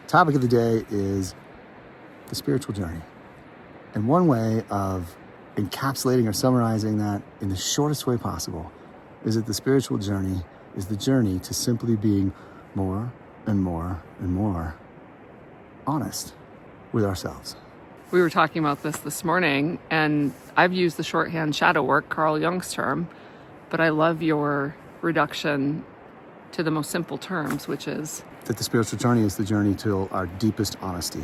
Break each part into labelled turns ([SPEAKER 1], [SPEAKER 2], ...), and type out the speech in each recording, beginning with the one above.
[SPEAKER 1] Topic of the day is the spiritual journey. And one way of encapsulating or summarizing that in the shortest way possible is that the spiritual journey is the journey to simply being more and more and more honest with ourselves.
[SPEAKER 2] We were talking about this morning, and I've used the shorthand shadow work, Carl Jung's term, but I love your reduction to the most simple terms, which is
[SPEAKER 1] that the spiritual journey is the journey to our deepest honesty.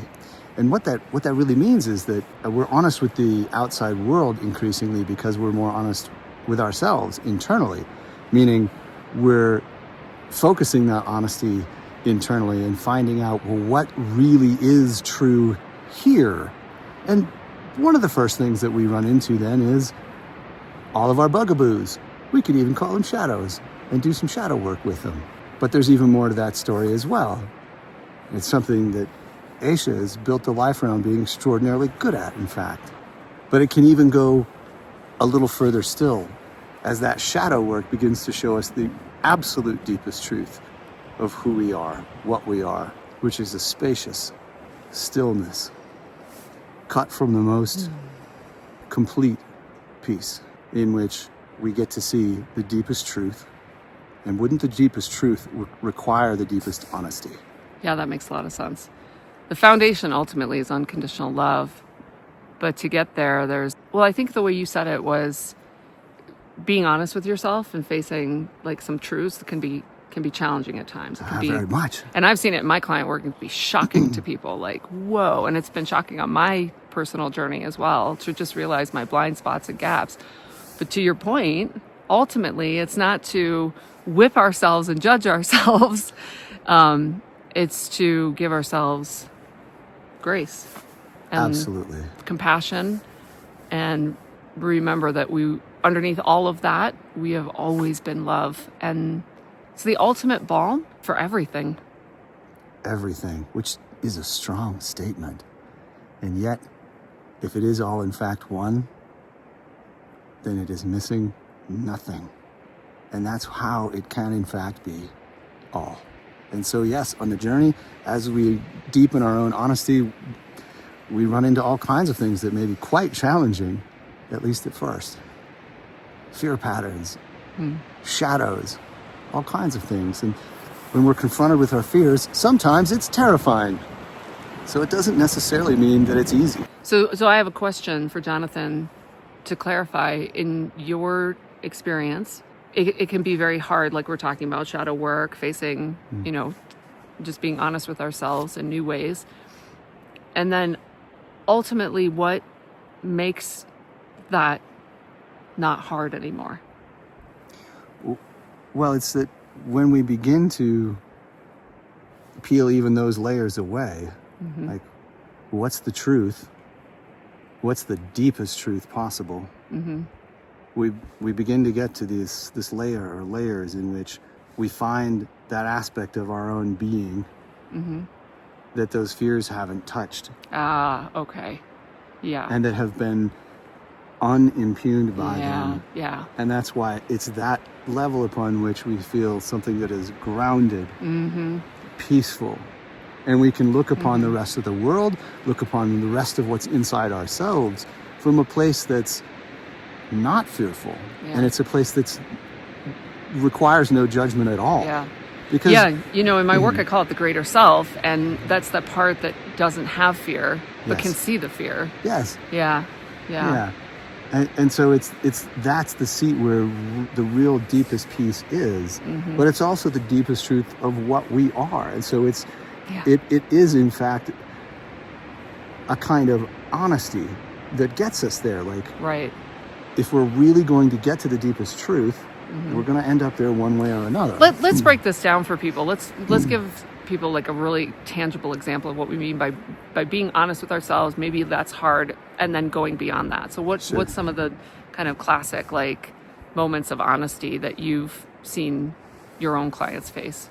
[SPEAKER 1] And what that really means is that we're honest with the outside world increasingly because we're more honest with ourselves internally, meaning we're focusing that honesty internally and finding out, well, what really is true here. And one of the first things that we run into then is all of our bugaboos. We could even call them shadows and do some shadow work with them. But there's even more to that story as well. It's something that Aisha has built a life around being extraordinarily good at, in fact. But it can even go a little further still as that shadow work begins to show us the absolute deepest truth of who we are, what we are, which is a spacious stillness cut from the most complete piece in which we get to see the deepest truth. And wouldn't the deepest truth require the deepest honesty?
[SPEAKER 2] Yeah, that makes a lot of sense. The foundation ultimately is unconditional love. But to get there, I think the way you said it was being honest with yourself and facing like some truths that can be challenging at times. It can be,
[SPEAKER 1] very much.
[SPEAKER 2] And I've seen it in my client work. It can be shocking to people, like, whoa. And it's been shocking on my personal journey as well to just realize my blind spots and gaps. But to your point, ultimately, it's not to whip ourselves and judge ourselves. It's to give ourselves grace and
[SPEAKER 1] absolutely
[SPEAKER 2] compassion, and remember that underneath all of that, we have always been love. And it's the ultimate balm for everything.
[SPEAKER 1] Everything, which is a strong statement. And yet, if it is all in fact one, then it is missing nothing. And that's how it can in fact be all. And so yes, on the journey, as we deepen our own honesty, we run into all kinds of things that may be quite challenging, at least at first. Fear patterns, shadows, all kinds of things. And when we're confronted with our fears, sometimes it's terrifying. So it doesn't necessarily mean that it's easy.
[SPEAKER 2] So I have a question for Jonathan to clarify. In your experience, it can be very hard, like we're talking about shadow work, facing, just being honest with ourselves in new ways. And then ultimately, what makes that not hard anymore?
[SPEAKER 1] Well, it's that when we begin to peel even those layers away, like, what's the truth? What's the deepest truth possible? We begin to get to this layer or layers in which we find that aspect of our own being that those fears haven't touched.
[SPEAKER 2] Okay. Yeah.
[SPEAKER 1] And that have been unimpugned by them.
[SPEAKER 2] Yeah.
[SPEAKER 1] And that's why it's that level upon which we feel something that is grounded, peaceful. And we can look upon the rest of the world, look upon the rest of what's inside ourselves from a place that's not fearful.
[SPEAKER 2] Yeah.
[SPEAKER 1] And it's a place that requires no judgment at all.
[SPEAKER 2] Yeah.
[SPEAKER 1] Because,
[SPEAKER 2] in my work, I call it the greater self. And that's the part that doesn't have fear, but can see the fear.
[SPEAKER 1] Yes.
[SPEAKER 2] Yeah.
[SPEAKER 1] And so that's the seat where the real deepest peace is, but it's also the deepest truth of what we are. And so it is in fact a kind of honesty that gets us there. Like,
[SPEAKER 2] right.
[SPEAKER 1] If we're really going to get to the deepest truth, we're going to end up there one way or another.
[SPEAKER 2] Let's break this down for people. Let's give people like a really tangible example of what we mean by being honest with ourselves. Maybe that's hard, and then going beyond that. So what's some of the kind of classic like moments of honesty that you've seen your own clients face,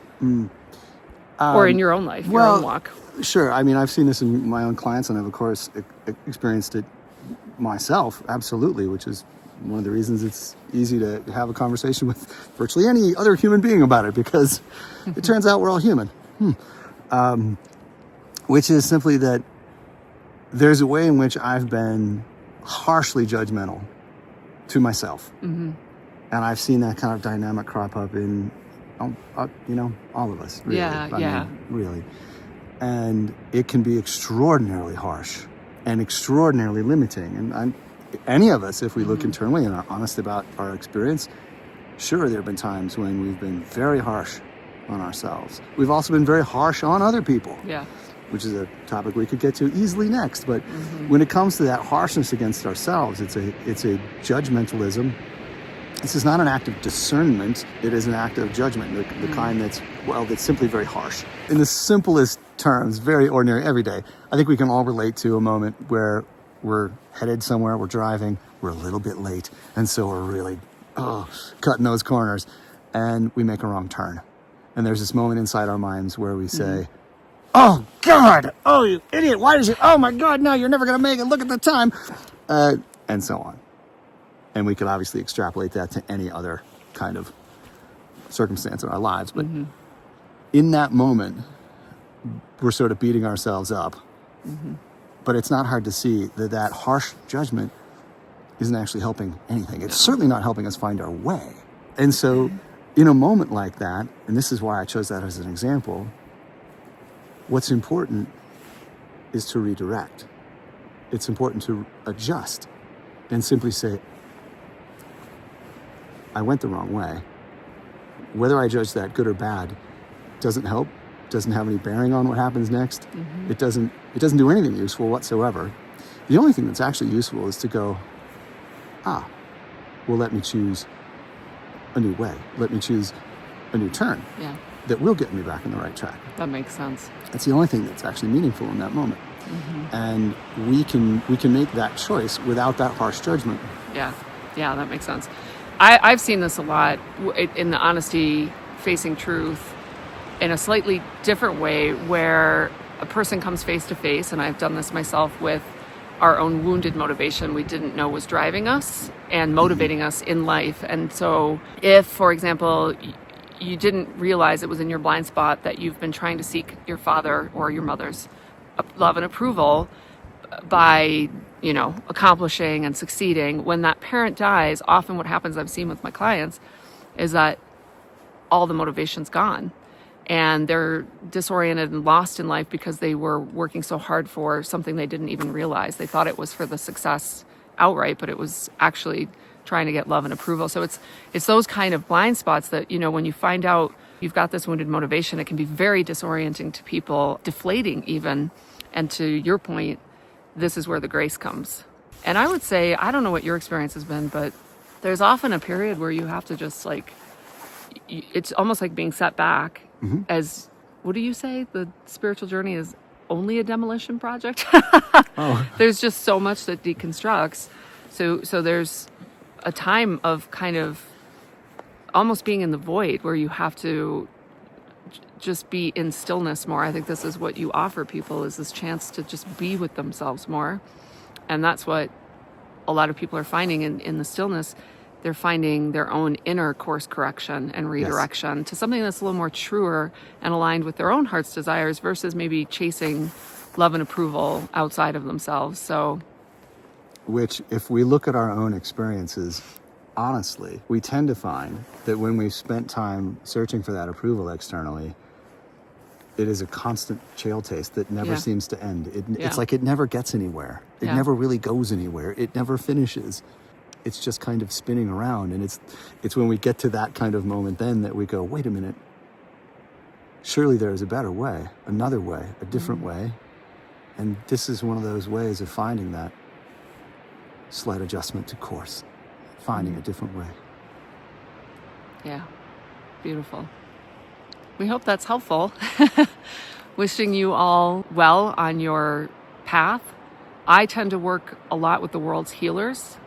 [SPEAKER 2] or in your own life, your own walk?
[SPEAKER 1] Sure. I mean, I've seen this in my own clients, and I've of course experienced it myself, absolutely, which is one of the reasons it's easy to have a conversation with virtually any other human being about it, because it turns out we're all human. which is simply that there's a way in which I've been harshly judgmental to myself.
[SPEAKER 2] Mm-hmm.
[SPEAKER 1] And I've seen that kind of dynamic crop up in, all of us. Really.
[SPEAKER 2] Yeah.
[SPEAKER 1] Really. And it can be extraordinarily harsh and extraordinarily limiting. And any of us, if we look internally and are honest about our experience, sure, there have been times when we've been very harsh on ourselves. We've also been very harsh on other people.
[SPEAKER 2] Yeah.
[SPEAKER 1] Which is a topic we could get to easily next. But when it comes to that harshness against ourselves, it's a judgmentalism. This is not an act of discernment. It is an act of judgment, the kind that's simply very harsh. In the simplest terms, very ordinary, everyday, I think we can all relate to a moment where we're headed somewhere, we're driving, we're a little bit late, and so we're really cutting those corners, and we make a wrong turn. And there's this moment inside our minds where we say, oh, God, oh, you idiot, oh, my God, no, you're never going to make it, look at the time, and so on. And we could obviously extrapolate that to any other kind of circumstance in our lives. But in that moment, we're sort of beating ourselves up. But it's not hard to see that harsh judgment isn't actually helping anything. It's certainly not helping us find our way. And so in a moment like that, and this is why I chose that as an example, what's important is to redirect. It's important to adjust and simply say, I went the wrong way. Whether I judge that good or bad doesn't help, doesn't have any bearing on what happens next. It doesn't do anything useful whatsoever. The only thing that's actually useful is to go, well, let me choose a new way. Let me choose a new turn that will get me back on the right track.
[SPEAKER 2] That makes sense.
[SPEAKER 1] That's the only thing that's actually meaningful in that moment. And we can make that choice without that harsh judgment.
[SPEAKER 2] Yeah, that makes sense. I've seen this a lot in the honesty, facing truth in a slightly different way, where a person comes face to face, and I've done this myself with our own wounded motivation we didn't know was driving us and motivating us in life. And so if, for example, you didn't realize it was in your blind spot that you've been trying to seek your father or your mother's love and approval by, accomplishing and succeeding, when that parent dies, often what happens, I've seen with my clients, is that all the motivation's gone. And they're disoriented and lost in life because they were working so hard for something they didn't even realize. They thought it was for the success outright, but it was actually trying to get love and approval. So it's those kind of blind spots that, when you find out you've got this wounded motivation, it can be very disorienting to people, deflating even. And to your point, this is where the grace comes. And I would say, I don't know what your experience has been, but there's often a period where you have to just it's almost like being set back as, what do you say? The spiritual journey is only a demolition project? There's just so much that deconstructs. So there's a time of kind of almost being in the void where you have to just be in stillness more. I think this is what you offer people, is this chance to just be with themselves more. And that's what a lot of people are finding in the stillness. They're finding their own inner course correction and redirection to something that's a little more truer and aligned with their own heart's desires versus maybe chasing love and approval outside of themselves. So,
[SPEAKER 1] which, if we look at our own experiences, honestly, we tend to find that when we've spent time searching for that approval externally, it is a constant jail taste that never seems to end. It's like it never gets anywhere. It never really goes anywhere. It never finishes. It's just kind of spinning around. And it's when we get to that kind of moment then that we go, wait a minute, surely there is a better way, another way, a different way. And this is one of those ways of finding that slight adjustment to course, finding a different way.
[SPEAKER 2] Yeah, beautiful. We hope that's helpful. Wishing you all well on your path. I tend to work a lot with the world's healers,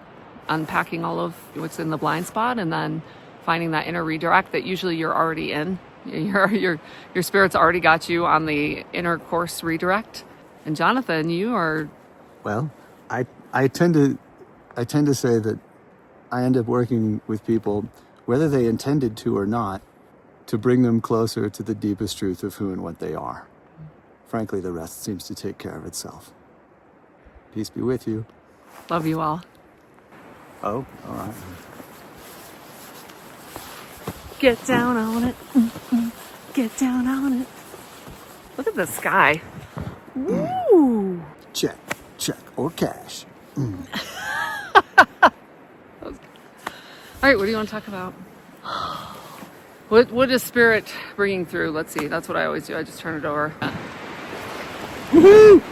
[SPEAKER 2] unpacking all of what's in the blind spot and then finding that inner redirect that usually you're already in. Your spirit's already got you on the inner course redirect. And Jonathan, you are...
[SPEAKER 1] Well, I tend to say that I end up working with people, whether they intended to or not, to bring them closer to the deepest truth of who and what they are. frankly, the rest seems to take care of itself. Peace be with you.
[SPEAKER 2] Love you all.
[SPEAKER 1] Oh, all right.
[SPEAKER 2] Get down on it. Get down on it. Look at the sky. Woo!
[SPEAKER 1] Check, or cash.
[SPEAKER 2] All right, what do you want to talk about? What is spirit bringing through? Let's see. That's what I always do. I just turn it over.
[SPEAKER 1] Woohoo!